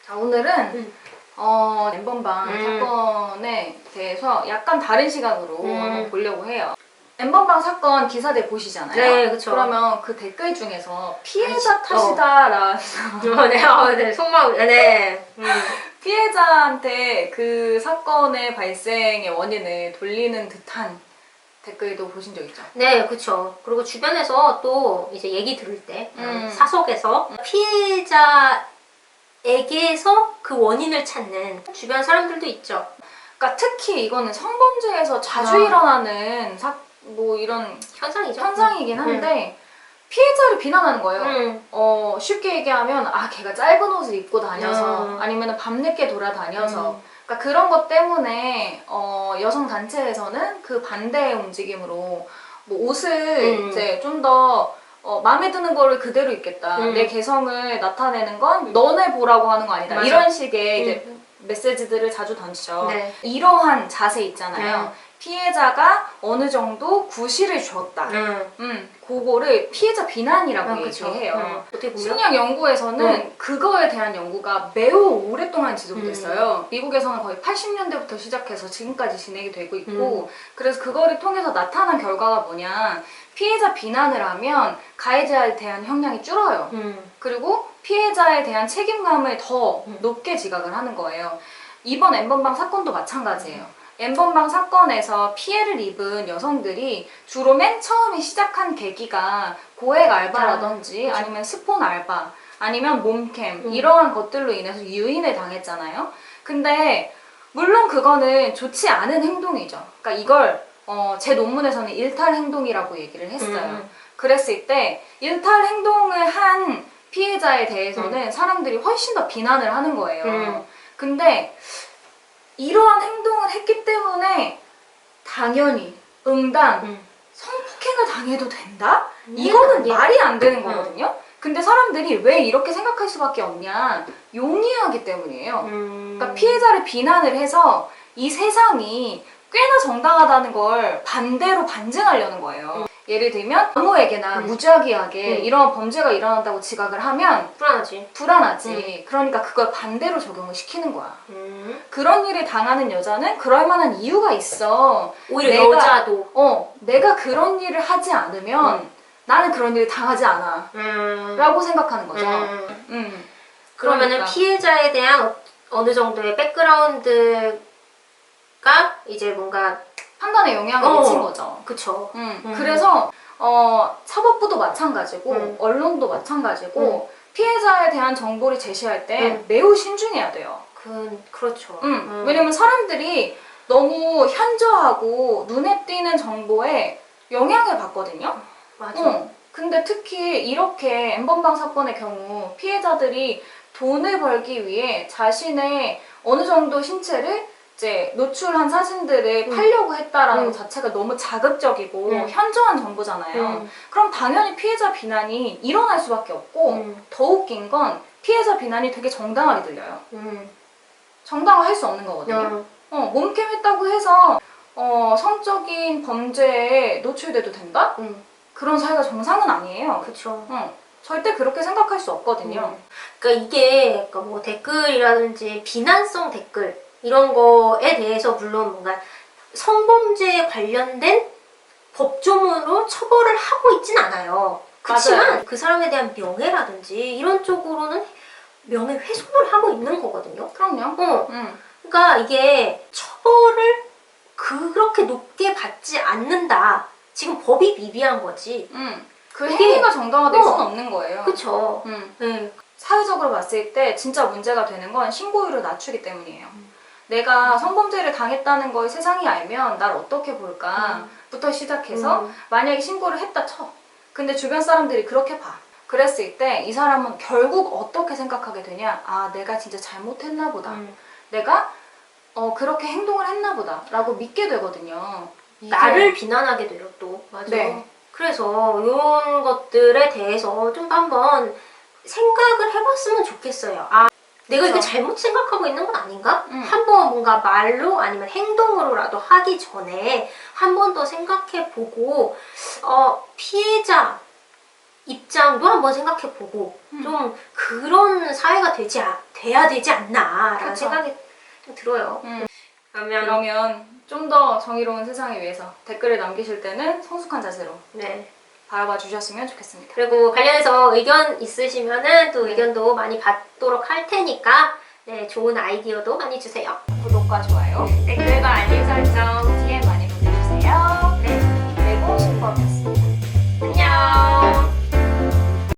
자, 오늘은 엠번방 사건에 대해서 약간 다른 시각으로 한번 보려고 해요. 엠번방 사건 기사들 보시잖아요. 네, 그쵸. 그러면 그 댓글 중에서 피해자 탓이다라는 네, 속마음, 네. 피해자한테 그 사건의 발생의 원인을 돌리는 듯한 댓글도 보신 적 있죠? 네, 그쵸. 그리고 주변에서 또 이제 얘기 들을 때, 사석에서 피해자에게서 그 원인을 찾는 주변 사람들도 있죠. 그러니까 특히 이거는 성범죄에서 자주 일어나는 이런 현상이죠. 현상이긴 한데 피해자를 비난하는 거예요. 쉽게 얘기하면 걔가 짧은 옷을 입고 다녀서 아니면 밤늦게 돌아다녀서 그러니까 그런 것 때문에 여성 단체에서는 그 반대의 움직임으로 뭐 옷을 이제 좀 더 마음에 드는 거를 그대로 입겠다. 내 개성을 나타내는 건 너네 보라고 하는 거 아니다. 맞아. 이런 식의 이제 메시지들을 자주 던지죠. 네. 이러한 자세 있잖아요. 피해자가 어느 정도 구실을 주었다. 그거를 피해자 비난이라고 얘기해요. 어떻게 보면? 심리학 연구에서는 그거에 대한 연구가 매우 오랫동안 지속됐어요. 미국에서는 거의 80년대부터 시작해서 지금까지 진행이 되고 있고 그래서 그거를 통해서 나타난 결과가 뭐냐, 피해자 비난을 하면 가해자에 대한 형량이 줄어요. 그리고 피해자에 대한 책임감을 더 높게 지각을 하는 거예요. 이번 엠번방 사건도 마찬가지예요. 엠번방 사건에서 피해를 입은 여성들이 주로 맨 처음에 시작한 계기가 고액 알바라든지 아니면 스폰 알바 아니면 몸캠 이러한 것들로 인해서 유인을 당했잖아요. 근데 물론 그거는 좋지 않은 행동이죠. 그러니까 이걸 제 논문에서는 일탈 행동이라고 얘기를 했어요. 그랬을 때 일탈 행동을 한 피해자에 대해서는 사람들이 훨씬 더 비난을 하는 거예요. 근데 이러한 행동을 했기 때문에 당연히 성폭행을 당해도 된다? 이거는 말이 안 되는 거거든요. 근데 사람들이 왜 이렇게 생각할 수밖에 없냐, 용이하기 때문이에요. 그러니까 피해자를 비난을 해서 이 세상이 꽤나 정당하다는 걸 반대로 반증하려는 거예요. 예를 들면 아무에게나 무작위하게 이런 범죄가 일어난다고 지각을 하면 불안하지. 그러니까 그걸 반대로 적용을 시키는 거야. 그런 일을 당하는 여자는 그럴 만한 이유가 있어. 오히려 여자도 내가 그런 일을 하지 않으면 나는 그런 일을 당하지 않아 라고 생각하는 거죠. 그러면은 그러니까. 피해자에 대한 어느 정도의 백그라운드가 이제 뭔가 판단에 영향을 미친 거죠. 그쵸. 그래서 사법부도 마찬가지고 언론도 마찬가지고 피해자에 대한 정보를 제시할 때 매우 신중해야 돼요. 그렇죠. 왜냐면 사람들이 너무 현저하고 눈에 띄는 정보에 영향을 받거든요. 맞아. 근데 특히 이렇게 엠번방 사건의 경우 피해자들이 돈을 벌기 위해 자신의 어느 정도 신체를 이제 노출한 사진들을 팔려고 했다라는 것 자체가 너무 자극적이고 현저한 정보잖아요. 그럼 당연히 피해자 비난이 일어날 수밖에 없고 더 웃긴 건 피해자 비난이 되게 정당하게 들려요. 정당화할 수 없는 거거든요. 몸캠 했다고 해서 성적인 범죄에 노출돼도 된다? 그런 사회가 정상은 아니에요. 그쵸. 절대 그렇게 생각할 수 없거든요. 그러니까 이게 뭐 댓글이라든지 비난성 댓글 이런 거에 대해서 물론 뭔가 성범죄에 관련된 법조문으로 처벌을 하고 있진 않아요. 그렇지만 그 사람에 대한 명예라든지 이런 쪽으로는 명예훼손을 하고 있는 거거든요. 그럼요. 그러니까 이게 처벌을 그렇게 높게 받지 않는다. 지금 법이 미비한 거지. 그 행위가 정당화될 수는 없는 거예요. 그쵸. 사회적으로 봤을 때 진짜 문제가 되는 건 신고율을 낮추기 때문이에요. 내가 성범죄를 당했다는 걸 세상이 알면 날 어떻게 볼까 부터 시작해서 만약에 신고를 했다 쳐. 근데 주변 사람들이 그렇게 봐. 그랬을 때 이 사람은 결국 어떻게 생각하게 되냐, 내가 진짜 잘못했나 보다. 내가 그렇게 행동을 했나 보다 라고 믿게 되거든요. 나를 비난하게 돼요 또. 맞아. 네. 그래서 이런 것들에 대해서 좀 한번 생각을 해봤으면 좋겠어요. 내가 이렇게 잘못 생각하고 있는 건 아닌가? 한번 뭔가 말로 아니면 행동으로라도 하기 전에 한 번 더 생각해보고 피해자 입장도 한번 생각해보고 좀 그런 사회가 돼야 되지 않나라는 그쵸. 생각이 좀 들어요. 그러면 좀 더 정의로운 세상을 위해서 댓글을 남기실 때는 성숙한 자세로 네. 바라봐 주셨으면 좋겠습니다. 그리고 관련해서 의견 있으시면은 또 네. 의견도 많이 받도록 할 테니까 네, 좋은 아이디어도 많이 주세요. 구독과 좋아요, 댓글과 알림 설정